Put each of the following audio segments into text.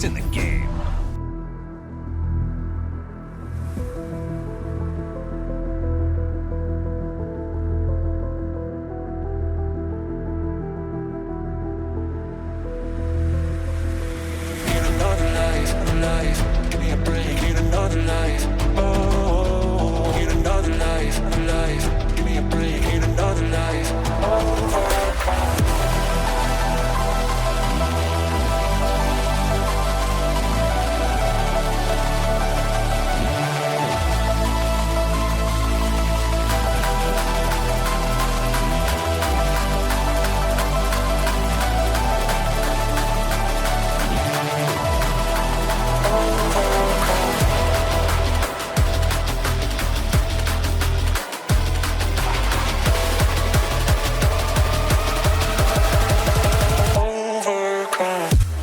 impact in the game.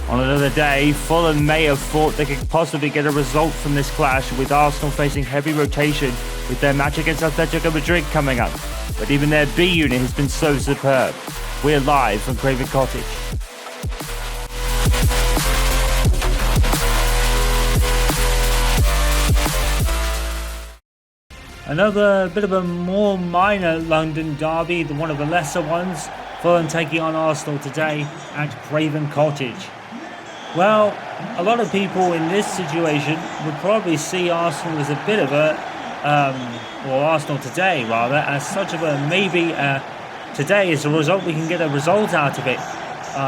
On another day, Fulham may have thought they could possibly get a result from this clash, with Arsenal facing heavy rotation with their match against Atletico Madrid coming up. But even their B unit has been so superb. We're live from Craven Cottage. Another bit of a more minor London derby, one of the lesser ones. Fulham taking on Arsenal today at Craven Cottage. Well, a lot of people in this situation would probably see Arsenal as a bit of a, or Arsenal today rather, as such of a maybe today as a result we can get a result out of it.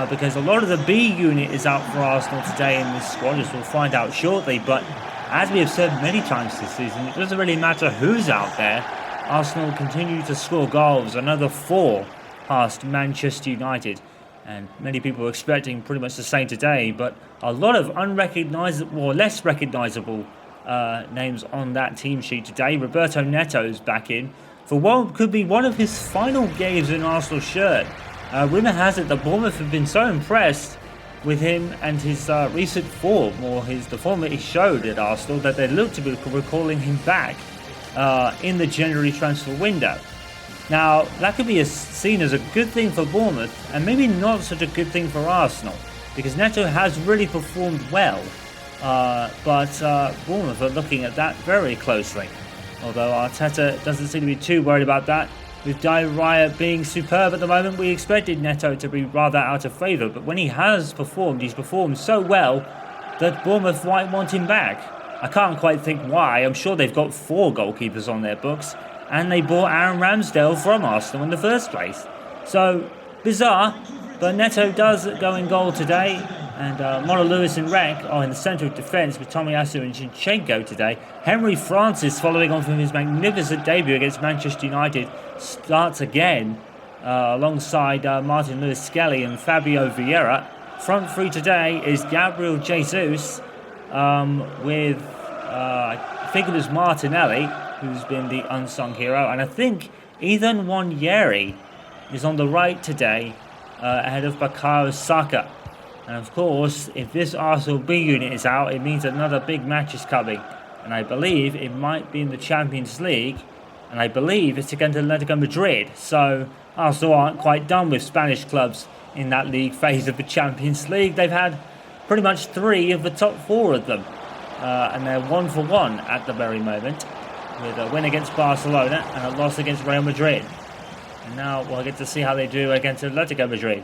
Because a lot of the B unit is out for Arsenal today in this squad, as we'll find out shortly. But as we have said many times this season, it doesn't really matter who's out there. Arsenal continue to score goals, another 4 past Manchester United. And many people were expecting pretty much the same today, but a lot of unrecognisable or less recognisable names on that team sheet today. Roberto Neto's back in for what could be one of his final games in Arsenal shirt. Rumour has it that Bournemouth have been so impressed with him and his recent form, or the form that he showed at Arsenal, that they look to be recalling him back in the January transfer window. Now, that could be seen as a good thing for Bournemouth, and maybe not such a good thing for Arsenal, because Neto has really performed well, but Bournemouth are looking at that very closely. Although Arteta doesn't seem to be too worried about that. With Raya being superb at the moment, we expected Neto to be rather out of favour, but when he has performed, he's performed so well that Bournemouth might want him back. I can't quite think why. I'm sure they've got 4 goalkeepers on their books, and they bought Aaron Ramsdale from Arsenal in the first place. So, bizarre, but Neto does go in goal today, and Mono Lewis and Rek are in the centre of defence with Tomiyasu and Zinchenko today. Henry Francis, following on from his magnificent debut against Manchester United, starts again alongside Martin Lewis-Skelly and Fabio Vieira. Front three today is Gabriel Jesus with, I think it was Martinelli, who's been the unsung hero, and I think Ethan Nwaneri is on the right today, ahead of Bukayo Saka. And of course, if this Arsenal B unit is out, it means another big match is coming, and I believe it might be in the Champions League, and I believe it's against Atletico Madrid. So Arsenal aren't quite done with Spanish clubs in that league phase of the Champions League. They've had pretty much 3 of the top 4 of them, and they're 1 for 1 at the very moment, with a win against Barcelona and a loss against Real Madrid. And now we'll get to see how they do against Atletico Madrid.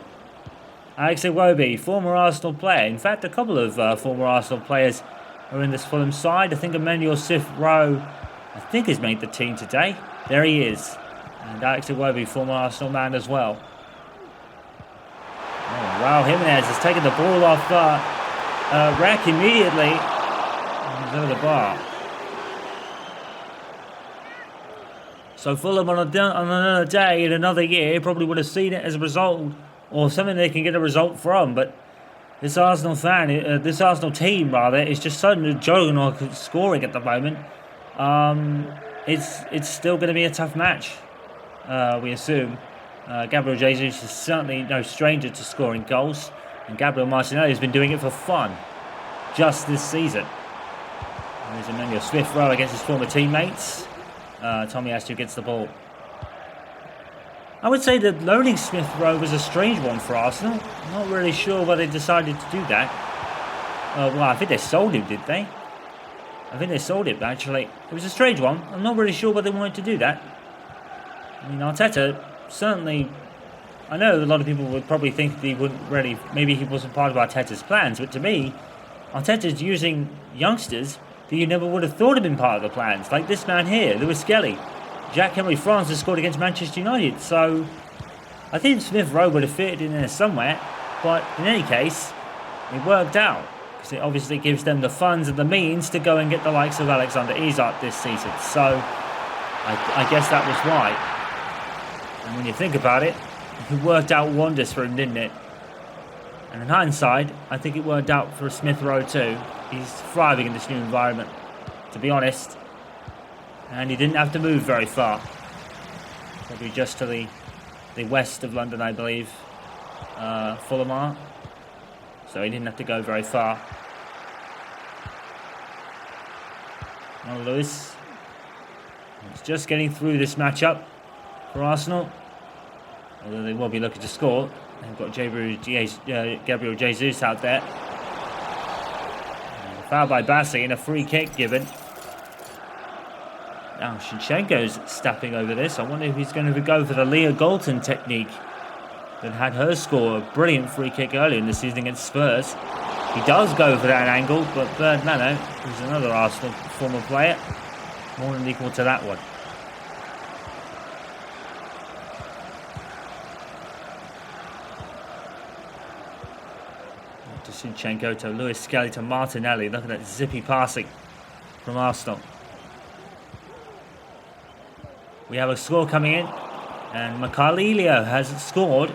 Alex Iwobi, former Arsenal player. In fact, a couple of former Arsenal players are in this Fulham side. I think Emmanuel Smith-Rowe, has made the team today. There he is. And Alex Iwobi, former Arsenal man as well. Oh, Raul Jimenez has taken the ball off Rek immediately. He's over the bar. So Fulham on another day in another year probably would have seen it as a result, or something they can get a result from. But this Arsenal team is just suddenly juggernaut scoring at the moment. It's still going to be a tough match, we assume. Gabriel Jesus is certainly no stranger to scoring goals, and Gabriel Martinelli has been doing it for fun just this season. There's Emmanuel Smith-Rowe against his former teammates. Tomiyasu gets the ball. I would say that loaning Smith-Rowe was a strange one for Arsenal. I'm not really sure why they decided to do that. Well, I think they sold him, did they? I think they sold him, actually. It was a strange one. I'm not really sure why they wanted to do that. I mean, Arteta, certainly... I know a lot of people would probably think that he wouldn't really... Maybe he wasn't part of Arteta's plans, but to me, Arteta's using youngsters that you never would have thought had been part of the plans. Like this man here, Lewis Skelly. Jacques-Henri France has scored against Manchester United, so... I think Smith Rowe would have fitted in there somewhere, but in any case, it worked out. Because it obviously gives them the funds and the means to go and get the likes of Alexander Isak this season. So, I guess that was why. And when you think about it, it worked out wonders for him, didn't it? And in hindsight, I think it worked out for Smith Rowe too. He's thriving in this new environment, to be honest. And he didn't have to move very far. Probably just to the west of London, I believe. Fulham are. So he didn't have to go very far. Now Lewis. He's just getting through this matchup for Arsenal. Although they will be looking to score. They've got Gabriel Jesus out there. And foul by Bassi and a free kick given. Now Shinchenko's stepping over this. I wonder if he's going to go for the Leah Galton technique that had her score a brilliant free kick earlier in the season against Spurs. He does go for that angle, but Bernd Leno, who's another Arsenal former player, more than equal to that one. To Shinchenko, to Lewis Skelly, to Martinelli. Look at that zippy passing from Arsenal. We have a score coming in, and Makalilio has scored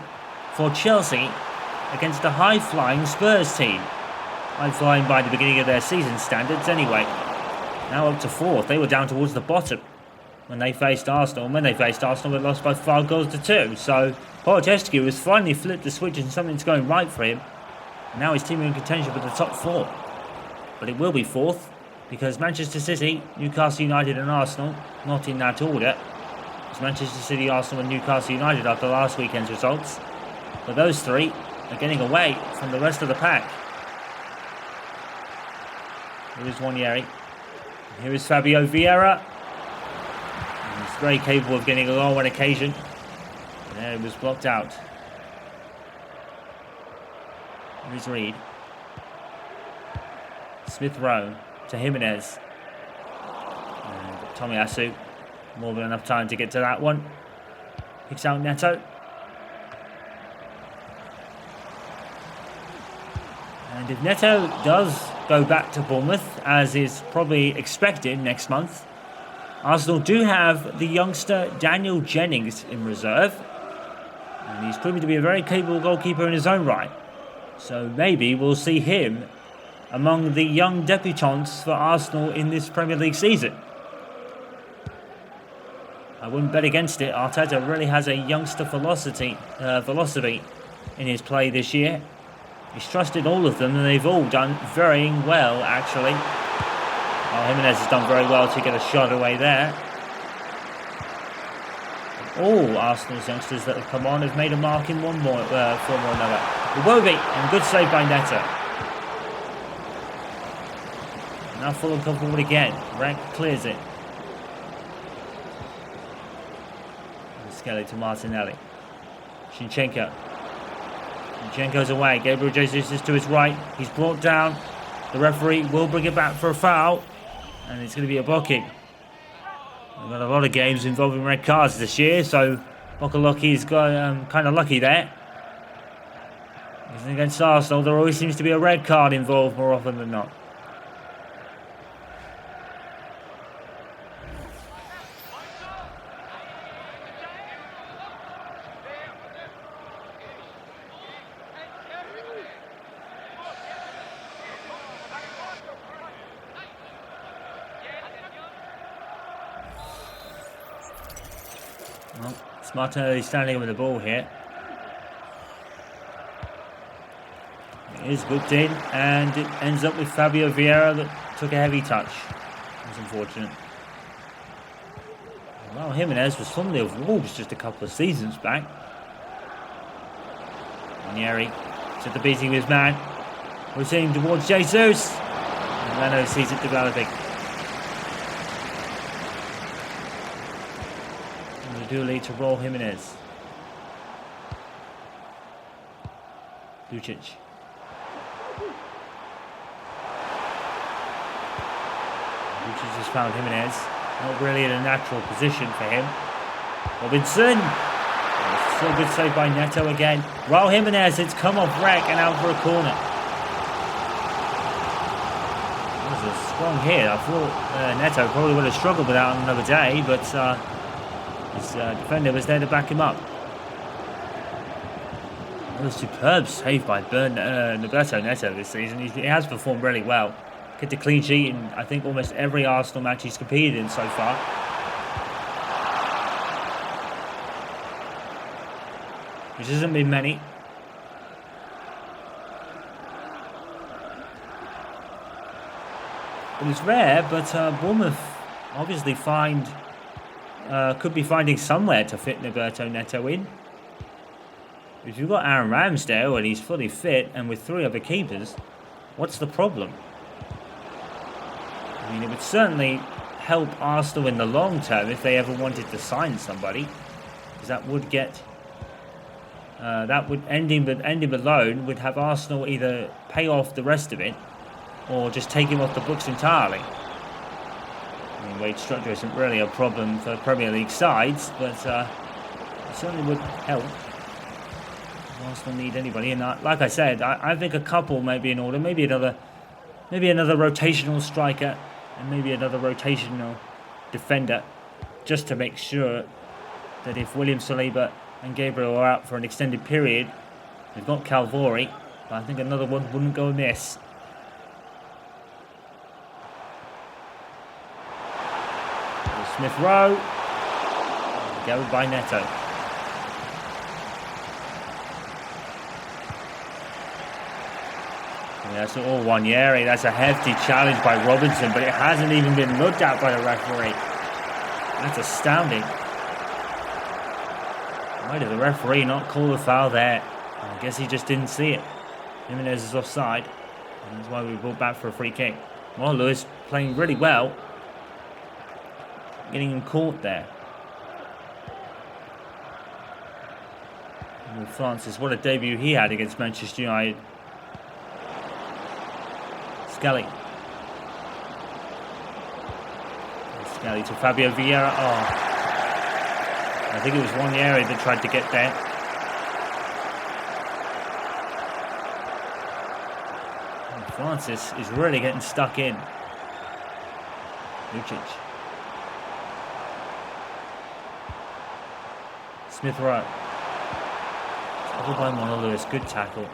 for Chelsea against a high-flying Spurs team. High-flying by the beginning of their season standards anyway. Now up to fourth. They were down towards the bottom when they faced Arsenal. And when they faced Arsenal, they lost by 5-2. So Pochettino has finally flipped the switch and something's going right for him. And now his team are in contention for the top four. But it will be fourth because Manchester City, Newcastle United and Arsenal, not in that order. It's Manchester City, Arsenal and Newcastle United after last weekend's results. But those three are getting away from the rest of the pack. Here is Wanyeri. Here is Fabio Vieira. He's very capable of getting a goal on occasion. There it was blocked out. Here is Reed. Smith Rowe to Jimenez. And Tomiyasu. More than enough time to get to that one. Picks out Neto. And if Neto does go back to Bournemouth, as is probably expected next month, Arsenal do have the youngster Daniel Jennings in reserve. And he's proving to be a very capable goalkeeper in his own right. So maybe we'll see him among the young debutants for Arsenal in this Premier League season. I wouldn't bet against it. Arteta really has a youngster philosophy in his play this year. He's trusted all of them and they've all done very well, actually. Well, Jimenez has done very well to get a shot away there. All Arsenal's youngsters that have come on have made a mark in one more form or another. Iwobi, and good save by Neto. Now Fulham come forward again. Rank clears it. Skelly to Martinelli. Shinchenko. Shinchenko's away. Gabriel Jesus is to his right. He's brought down. The referee will bring it back for a foul. And it's going to be a booking. We've got a lot of games involving red cards this year, so Bokoloki's got kind of lucky there. Because against Arsenal, there always seems to be a red card involved more often than not. Well, it's Martinelli standing with the ball here. It is whipped in, and it ends up with Fabio Vieira that took a heavy touch. That's unfortunate. Well, Jimenez was formerly of Wolves just a couple of seasons back. Ranieri took the beating of his man. We're seeing towards Jesus. And Leno sees it developing. And they do lead to Raul Jimenez. Lucic. Lucic has found Jimenez. Not really in a natural position for him. Robinson. Still good save by Neto again. Raul Jimenez, it's come off Rec and out for a corner. That was a strong hit. I thought Neto probably would have struggled with that on another day, but his defender was there to back him up. A superb save by Roberto Neto this season. He has performed really well. Get the clean sheet in, I think, almost every Arsenal match he's competed in so far. Which hasn't been many. But it's rare, but Bournemouth obviously could be finding somewhere to fit Roberto Neto in. If you've got Aaron Ramsdale and he's fully fit and with 3 other keepers, what's the problem? I mean, it would certainly help Arsenal in the long term if they ever wanted to sign somebody, because that would get ending the loan would have Arsenal either pay off the rest of it or just take him off the books entirely. I mean, wage structure isn't really a problem for Premier League sides, but it certainly would help. Arsenal need anybody, and like I said, I think a couple may be in order. Maybe another rotational striker, and maybe another rotational defender, just to make sure that if William Saliba and Gabriel are out for an extended period, they've got Calvori, but I think another one wouldn't go amiss. Smith Rowe, gathered by Neto. Yeah, that's all Wanyeri. That's a hefty challenge by Robinson, but it hasn't even been looked at by the referee. That's astounding. Why did the referee not call the foul there? I guess he just didn't see it. Jimenez is offside, and that's why we brought back for a free kick. Well, Lewis playing really well, getting him caught there. And with Francis, what a debut he had against Manchester United. Skelly to Fabio Vieira. Oh, I think it was Wanyeri that tried to get there. And Francis is really getting stuck in. Lucic. Smith Rowe. Tackled by Mono Lewis. Good tackle.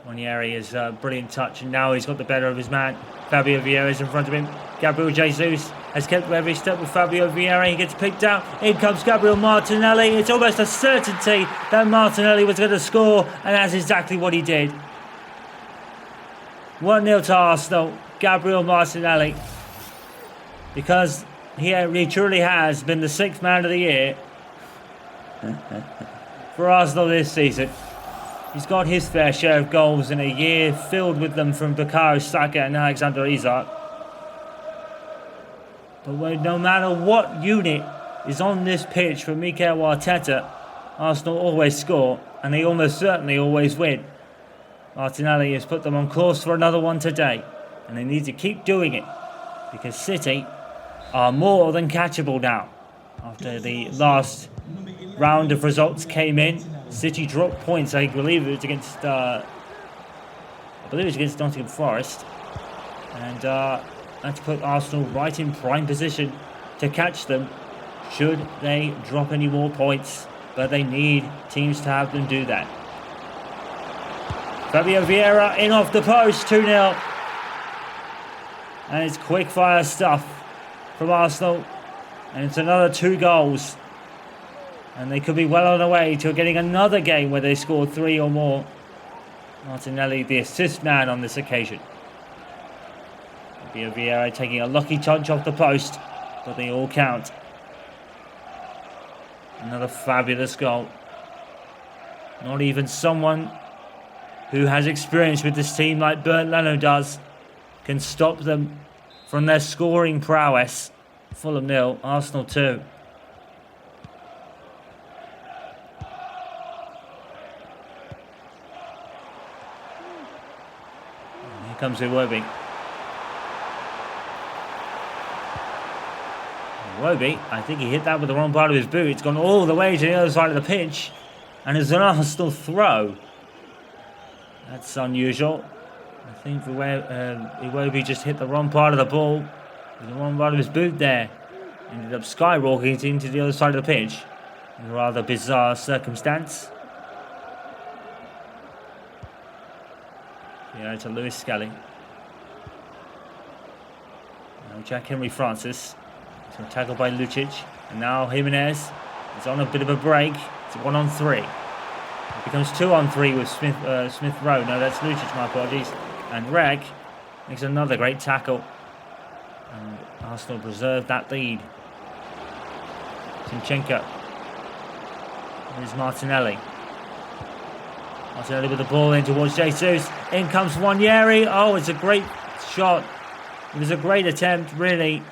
Wanyeri is a brilliant touch, and now he's got the better of his man. Fabio Vieira is in front of him. Gabriel Jesus has kept every step with Fabio Vieira. He gets picked out. In comes Gabriel Martinelli. It's almost a certainty that Martinelli was going to score, and that's exactly what he did. 1-0 to Arsenal. Gabriel Martinelli. Because he truly has been the 6th man of the year for Arsenal this season. He's got his fair share of goals in a year filled with them from Bukayo Saka and Alexander Isak. But no matter what unit is on this pitch for Mikel Arteta, Arsenal always score, and they almost certainly always win. Martinelli has put them on course for another one today, and they need to keep doing it, because City are more than catchable now. After the last round of results came in, City dropped points. I believe it was against Nottingham Forest, and that's put Arsenal right in prime position to catch them should they drop any more points. But they need teams to have them do that. Fabio Vieira in off the post, 2-0, and it's quick fire stuff from Arsenal, and it's another 2 goals. And they could be well on their way to getting another game where they score 3 or more. Martinelli, the assist man on this occasion. Vieira taking a lucky touch off the post, but they all count. Another fabulous goal. Not even someone who has experience with this team like Bernd Leno does, can stop them from their scoring prowess. Fulham 0, Arsenal 2. Here comes Iwobi. Iwobi, I think he hit that with the wrong part of his boot. It's gone all the way to the other side of the pitch. And it's an Arsenal throw. That's unusual. I think Iwobi just hit the wrong part of the ball. The wrong part of his boot there. Ended up skyrocketing into the other side of the pitch. In a rather bizarre circumstance. Yeah, to Lewis Skelly. Now Jack Henry Francis. So tackled by Lucic. And now Jimenez is on a bit of a break. It's 1-on-3. It becomes 2-on-3 with Smith Rowe. No, that's Lucic, my apologies. And Reg makes another great tackle. And Arsenal preserve that lead. Zinchenko. Here's Martinelli. Martinelli with the ball in towards Jesus. In comes Nwaneri. Oh, it's a great shot. It was a great attempt, really.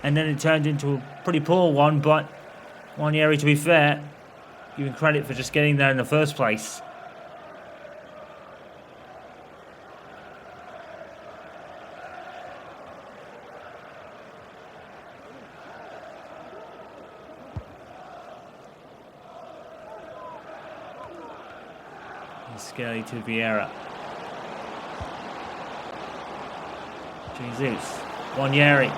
And then it turned into a pretty poor one. But Nwaneri, to be fair, give him credit for just getting there in the first place. Skelly to Vieira. Jesus. Nwaneri.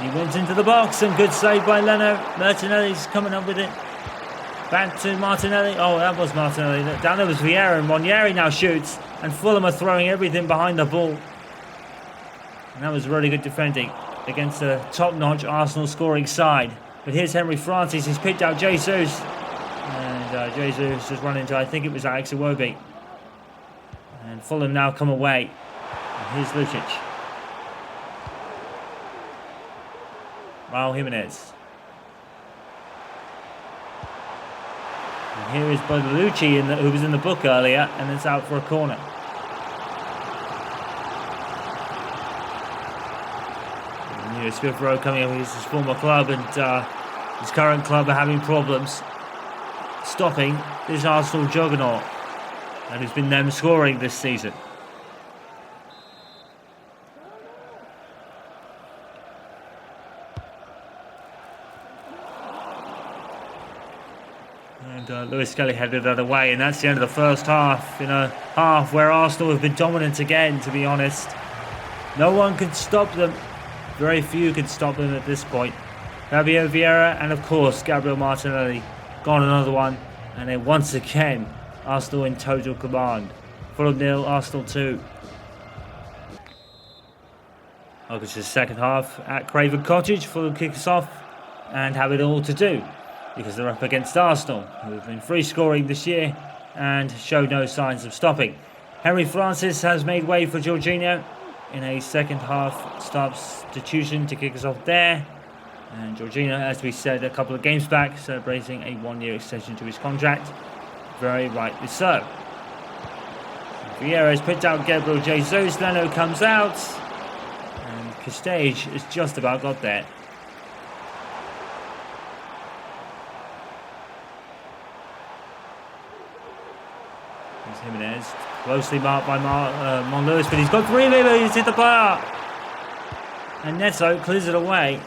He went into the box and good save by Leno. Martinelli's coming up with it. Back to Martinelli. Oh, that was Martinelli. Down there was Vieira, and Nwaneri now shoots. And Fulham are throwing everything behind the ball. And that was really good defending against a top-notch Arsenal scoring side. But here's Henry Francis. He's picked out Jesus. And Jesus has run into, I think it was Alex Iwobi. And Fulham now come away. And here's Lucic. Raul Jimenez. And here is Bonalucci, who was in the book earlier, and it's out for a corner. And here's Smith Rowe coming up with his former club, and his current club are having problems stopping this Arsenal juggernaut that has been them scoring this season. And Lewis Skelly headed that away, and that's the end of the first half. In a half where Arsenal have been dominant again, to be honest. No one could stop them. Very few could stop them at this point. Fabio Vieira and, of course, Gabriel Martinelli. Gone another one. And then once again, Arsenal in total command. Fulham 0, Arsenal 2. Welcome to the second half at Craven Cottage. Fulham kick us off and have it all to do, because they're up against Arsenal, who have been free scoring this year and show no signs of stopping. Henry Francis has made way for Jorginho in a second half substitution to kick us off there. And Jorginho, as we said a couple of games back, celebrating a 1-year extension to his contract. Very rightly so. Vieira has picked out Gabriel Jesus. Leno comes out. And Castage has just about got there. Here's Jimenez. Closely marked by Lewis, but he's got 3 He's hit the bar. And Neto clears it away.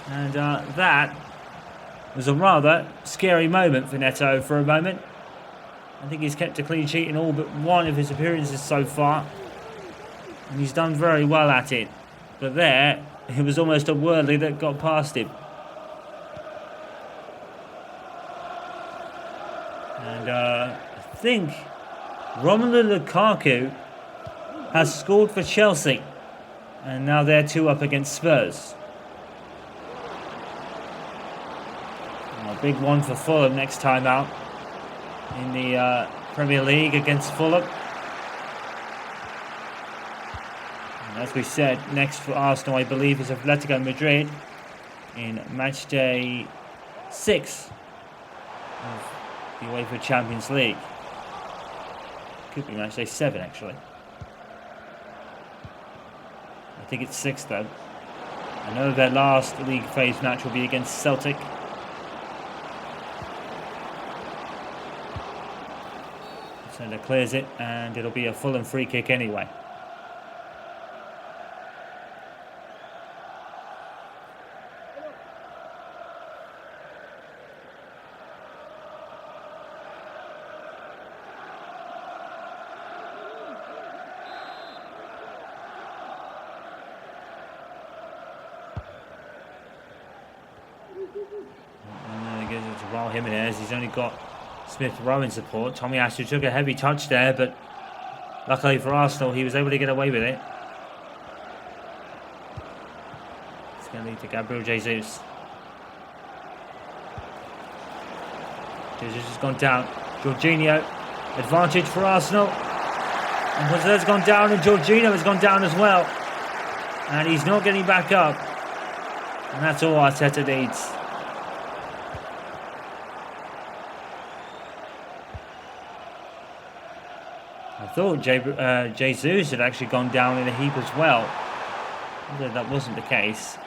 And that was a rather scary moment for Neto for a moment. I think he's kept a clean sheet in all but one of his appearances so far. And he's done very well at it. But there, it was almost a Worley that got past him. And I think Romelu Lukaku has scored for Chelsea. And now they're 2 up against Spurs. A big one for Fulham next time out in the Premier League against Fulham. And as we said, next for Arsenal, I believe, is Atletico Madrid in match day 6 of the UEFA Champions League. Could be match day 7 actually. I think it's 6 though. I know their last league phase match will be against Celtic. Centre clears it, and it'll be a Fulham free kick anyway. Jimenez, he's only got Smith Rowe in support. Tomiyasu took a heavy touch there, but luckily for Arsenal, he was able to get away with it. It's going to lead to Gabriel Jesus. Jesus has gone down. Jorginho, advantage for Arsenal. And Jose's gone down, and Jorginho has gone down as well. And he's not getting back up. And that's all Arteta needs. I thought Jesus had actually gone down in a heap as well. Although that wasn't the case.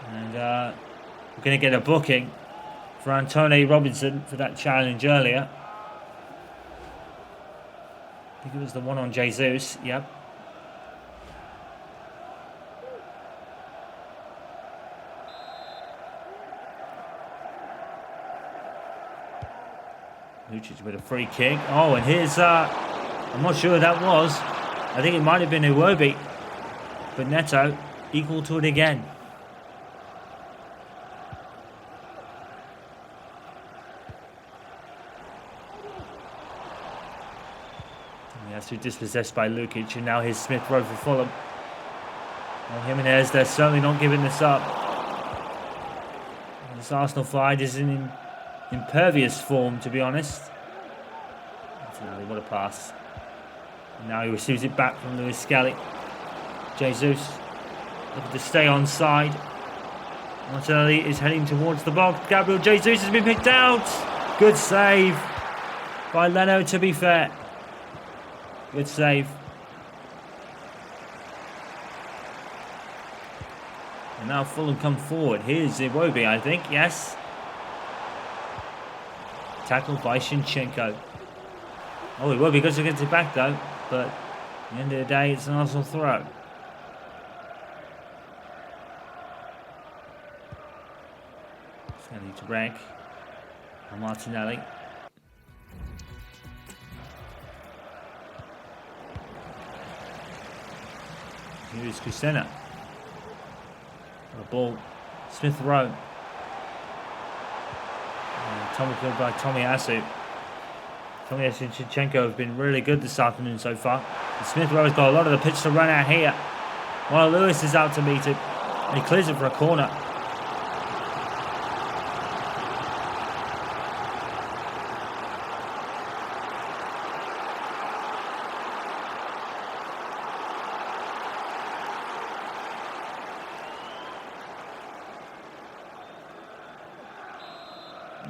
And we're going to get a booking for Antonio Robinson for that challenge earlier. I think it was the one on Jesus, yep. Lucic with a free kick. Oh, and here's, I'm not sure who that was. I think it might have been Iwobi. But Neto equal to it again. He has to be dispossessed by Lukic, and now here's Smith Rowe for Fulham. Well, Jimenez, they're certainly not giving this up. This Arsenal side is in impervious form, to be honest. What a pass. And now he receives it back from Luis Skelly. Jesus looking to stay on side. Martinelli is heading towards the box. Gabriel Jesus has been picked out. Good save by Leno, to be fair. Good save. And now Fulham come forward. Here's Iwobi, I think. Yes. Tackled by Shinchenko. Oh, Iwobi goes against it back though. But at the end of the day, it's an Arsenal throw. Skelly to Reg. And Martinelli. Here's Kusena. The ball. Smith Rowe. Tommy killed by Tomiyasu. Tomiyasu and Shinchenko have been really good this afternoon so far. And Smith Rowe has got a lot of the pitch to run out here. While Lewis is out to meet it. And he clears it for a corner.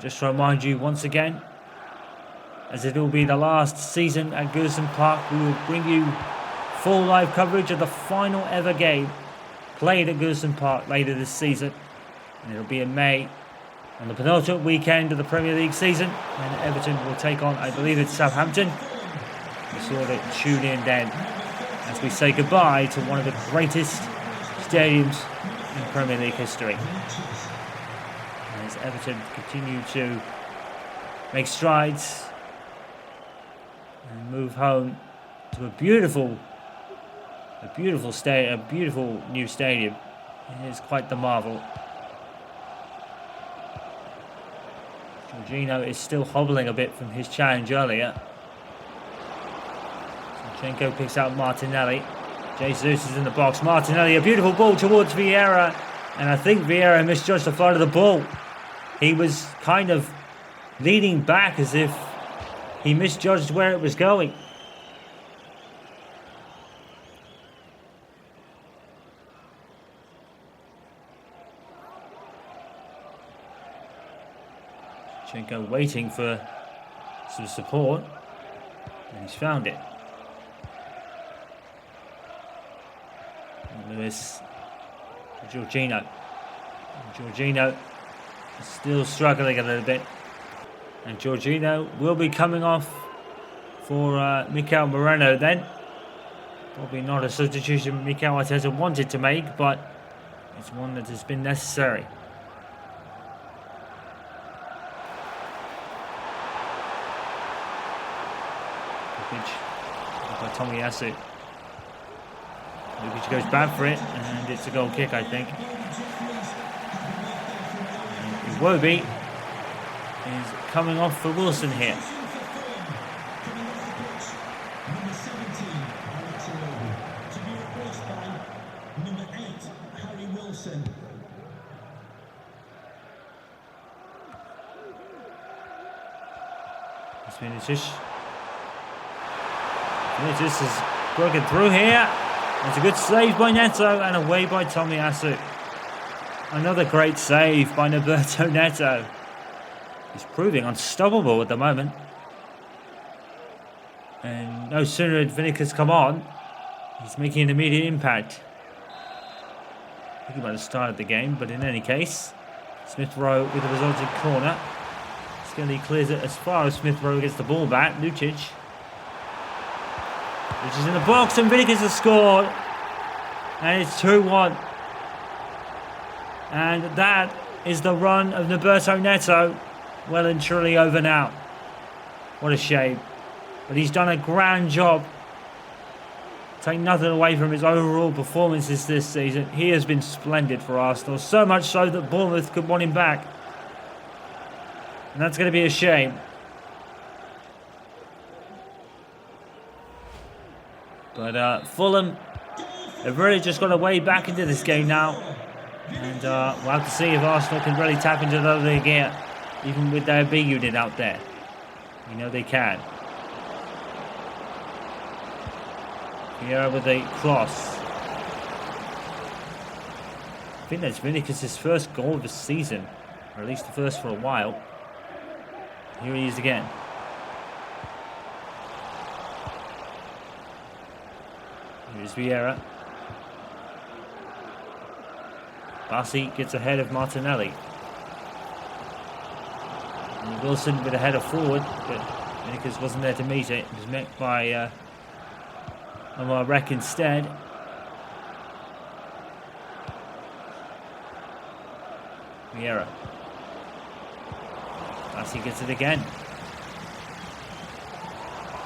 Just to remind you once again, as it will be the last season at Goodison Park, we will bring you full live coverage of the final ever game played at Goodison Park later this season. And it'll be in May, on the penultimate weekend of the Premier League season, and Everton will take on, I believe it's Southampton. Be sure to tune in then as we say goodbye to one of the greatest stadiums in Premier League history. As Everton continue to make strides and move home to a beautiful new stadium. It is quite the marvel. Jorginho is still hobbling a bit from his challenge earlier. Zinchenko picks out Martinelli. Jesus is in the box. Martinelli, a beautiful ball towards Vieira, and I think Vieira misjudged the flight of the ball. He was kind of leaning back as if he misjudged where it was going. Zinchenko waiting for some support. And he's found it. Lewis. Jorginho. Jorginho is still struggling a little bit. And Jorginho will be coming off for Mikel Moreno then. Probably not a substitution Mikel Arteta wanted to make, but it's one that has been necessary. By Tommy Yasu. Lukic goes back for it, and it's a goal kick, I think. And Iwobi is coming off for Wilson here. It's Vinicius. Vinicius is broken through here. It's a good save by Neto and away by Tomiyasu. Another great save by Roberto Neto. He's proving unstoppable at the moment. And no sooner had Vinicius come on, he's making an immediate impact. I think he might have started the game, but in any case, Smith Rowe with the resulting corner. Skelly clears it as far as Smith Rowe gets the ball back. Lukic. Which is in the box, and Vinicius has scored. And it's 2-1. And that is the run of Roberto Neto. Well and truly over now. What a shame. But he's done a grand job. Take nothing away from his overall performances this season. He has been splendid for Arsenal. So much so that Bournemouth could want him back. And that's going to be a shame. But Fulham have really just got a way back into this game now. And we'll have to see if Arsenal can really tap into another gear, even with their B unit out there. You know they can. Here with a cross. I think that's Vinicius' first goal of the season, or at least the first for a while. Here he is again. Here's Vieira. Bassi gets ahead of Martinelli. And Wilson with a header forward, but Vinicius wasn't there to meet it. It was met by Omar Rek instead. Vieira. Bassi gets it again.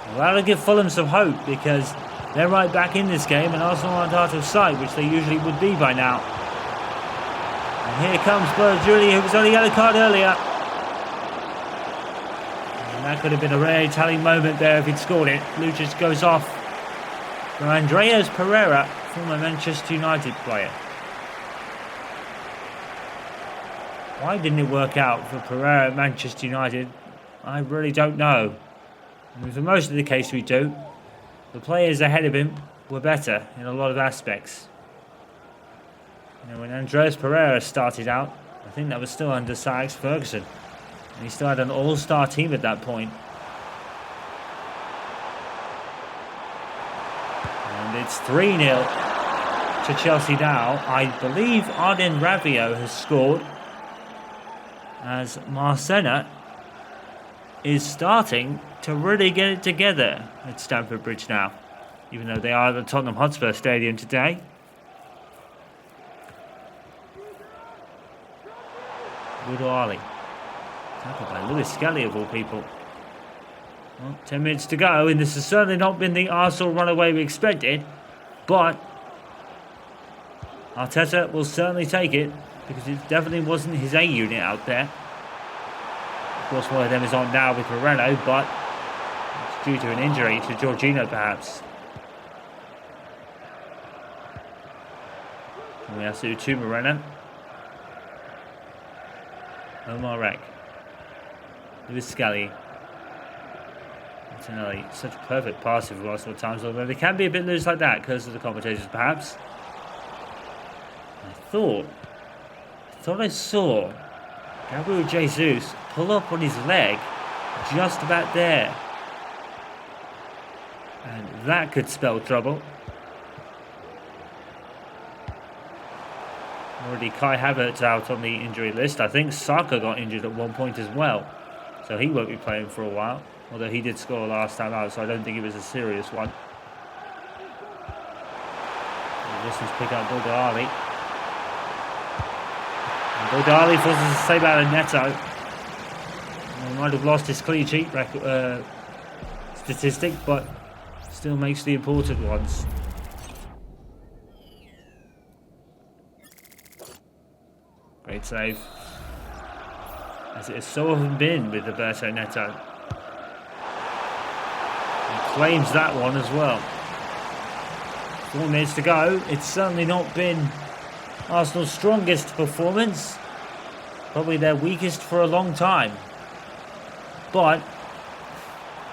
Well, that'll give Fulham some hope because they're right back in this game and Arsenal aren't out of sight, which they usually would be by now. And here comes Julie, who was on a yellow card earlier. And that could have been a very telling moment there if he'd scored it. Lucic goes off for Andreas Pereira, former Manchester United player. Why didn't it work out for Pereira at Manchester United? I really don't know. I mean, for most of the case we do. The players ahead of him were better in a lot of aspects. You know, when Andreas Pereira started out, I think that was still under Sir Alex Ferguson. And he still had an all-star team at that point. And it's 3-0 to Chelsea now. I believe Arden Rabiot has scored, as Marcena is starting to really get it together at Stamford Bridge now, even though they are at the Tottenham Hotspur Stadium today. Woodall Ali. Tackled by Lewis Skelly of all people. Well, 10 minutes to go, and this has certainly not been the Arsenal runaway we expected, but Arteta will certainly take it because it definitely wasn't his A unit out there. Of course, one of them is on now with Moreno, but it's due to an injury to Jorginho, perhaps. And we have to do to Moreno. Omar Rek. Lewis Skelly. Martinelli. Such a perfect passer for Arsenal at times, although they can be a bit loose like that because of the commentators, perhaps. I thought I saw Gabriel Jesus pull up on his leg just about there. And that could spell trouble. Already Kai Havertz out on the injury list. I think Saka got injured at one point as well. So he won't be playing for a while. Although he did score last time out, so I don't think it was a serious one. Wilson's pick up Bodali. And Bodali forces a save out of Neto. He might have lost his clean sheet statistic, but still makes the important ones. Great save. As it has so often been with Roberto Neto. He claims that one as well. 4 minutes to go. It's certainly not been Arsenal's strongest performance. Probably their weakest for a long time. But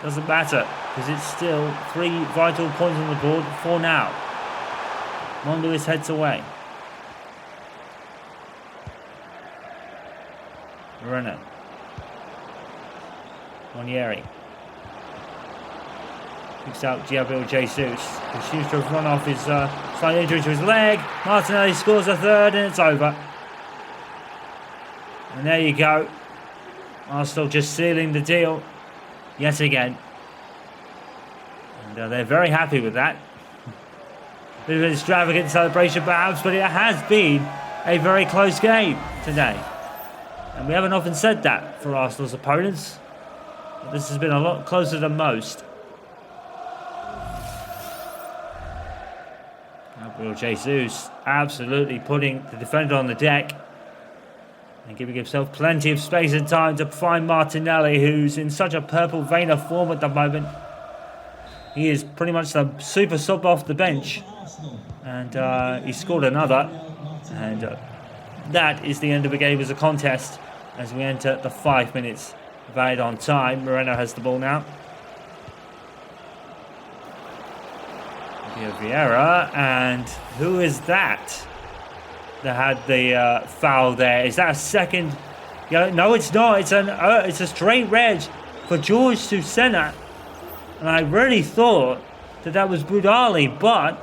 doesn't matter, because it's still 3 vital points on the board for now. Mon Lewis heads away. Moreno. Monieri. Picks out Gabriel Jesus. He seems to have run off his slight injury to his leg. Martinelli scores a third and it's over. And there you go. Arsenal just sealing the deal yet again. And they're very happy with that. Bit of an extravagant celebration perhaps, but it has been a very close game today. And we haven't often said that for Arsenal's opponents. But this has been a lot closer than most. Gabriel Jesus absolutely putting the defender on the deck. And giving himself plenty of space and time to find Martinelli, who's in such a purple vein of form at the moment. He is pretty much the super sub off the bench. And he scored another. And that is the end of the game as a contest. As we enter the 5 minutes of added on time. Moreno has the ball now. Vieira, and who is that had the foul there? Is that a second? No, it's not. It's a straight red for George Susena, and I really thought that was Budali, but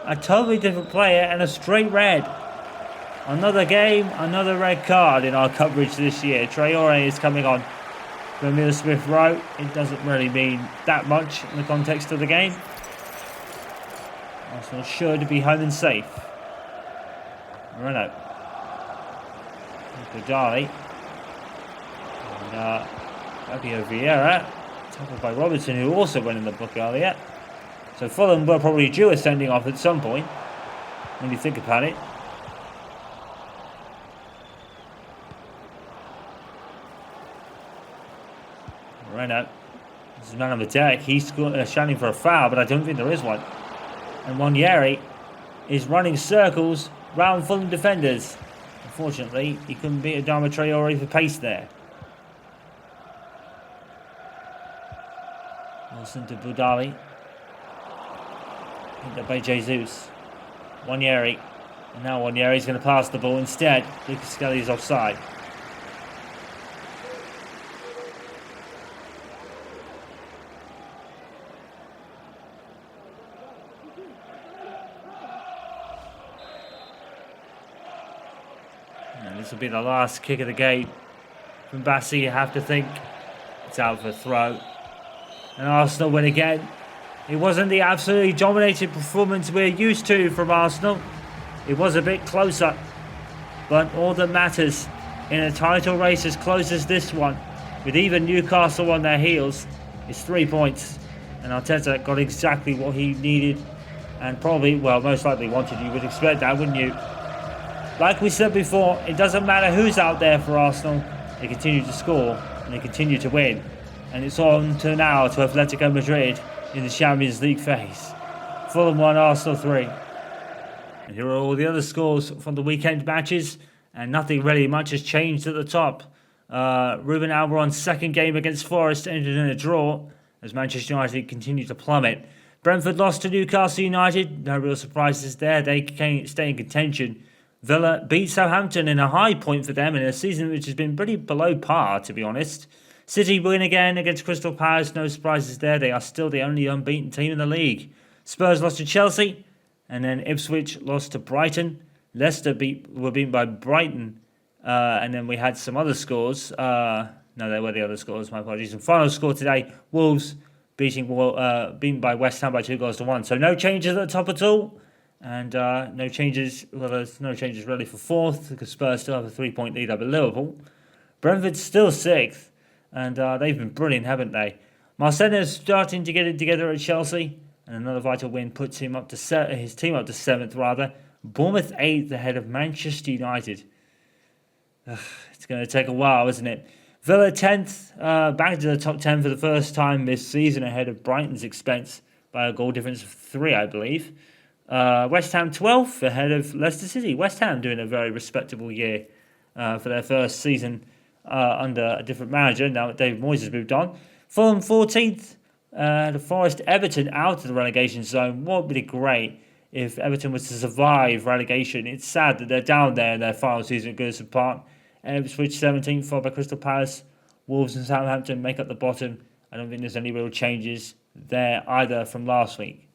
a totally different player and a straight red. Another game, another red card in our coverage this year. Traore is coming on for Emile Smith Rowe. It doesn't really mean that much in the context of the game. Arsenal should be home and safe. Moreno. Budali. And Fabio Vieira. Tackled by Robertson, who also went in the book earlier. So Fulham were probably due a sending off at some point, when you think about it. Moreno. This is man on the deck. He's shouting for a foul, but I don't think there is one. And Monieri is running circles round Fulham defenders. Unfortunately, he couldn't beat Adama Traore for pace there. Wilson to Budali. Picked up by Jesus. Monieri. And now Monieri's going to pass the ball instead. Lucas Skelly is offside. This will be the last kick of the game from Bassi, you have to think. It's out for a throw. And Arsenal win again. It wasn't the absolutely dominated performance we're used to from Arsenal. It was a bit closer. But all that matters in a title race as close as this one, with even Newcastle on their heels, is 3 points. And Arteta got exactly what he needed and probably, well, most likely wanted. You would expect that, wouldn't you? Like we said before, it doesn't matter who's out there for Arsenal. They continue to score and they continue to win. And it's on to now to Atletico Madrid in the Champions League phase. Fulham 1, Arsenal 3. And here are all the other scores from the weekend matches. And nothing really much has changed at the top. Ruben Almiron's second game against Forest ended in a draw as Manchester United continued to plummet. Brentford lost to Newcastle United. No real surprises there. They stay in contention. Villa beat Southampton in a high point for them in a season which has been pretty below par, to be honest. City win again against Crystal Palace. No surprises there. They are still the only unbeaten team in the league. Spurs lost to Chelsea. And then Ipswich lost to Brighton. Leicester were beaten by Brighton. And then we had some other scores. No, they were the other scores. My apologies. And final score today, Wolves beaten by West Ham by 2-1. So no changes at the top at all. And no changes. Well, there's no changes really for fourth because Spurs still have a 3-point lead over Liverpool. Brentford's still sixth. And they've been brilliant, haven't they? Marcelo's starting to get it together at Chelsea. And another vital win puts him up to his team up to 7th rather. Bournemouth 8th ahead of Manchester United. It's going to take a while, isn't it? Villa 10th, back to the top 10 for the first time this season ahead of Brighton's expense by a goal difference of 3, I believe. West Ham 12th ahead of Leicester City. West Ham doing a very respectable year for their first season under a different manager. Now that David Moyes has moved on. Fulham 14th. The Forest Everton out of the relegation zone. What would be great if Everton was to survive relegation? It's sad that they're down there in their final season at Goodison Park. Ipswich 17th, followed by Crystal Palace. Wolves and Southampton make up the bottom. I don't think there's any real changes there either from last week.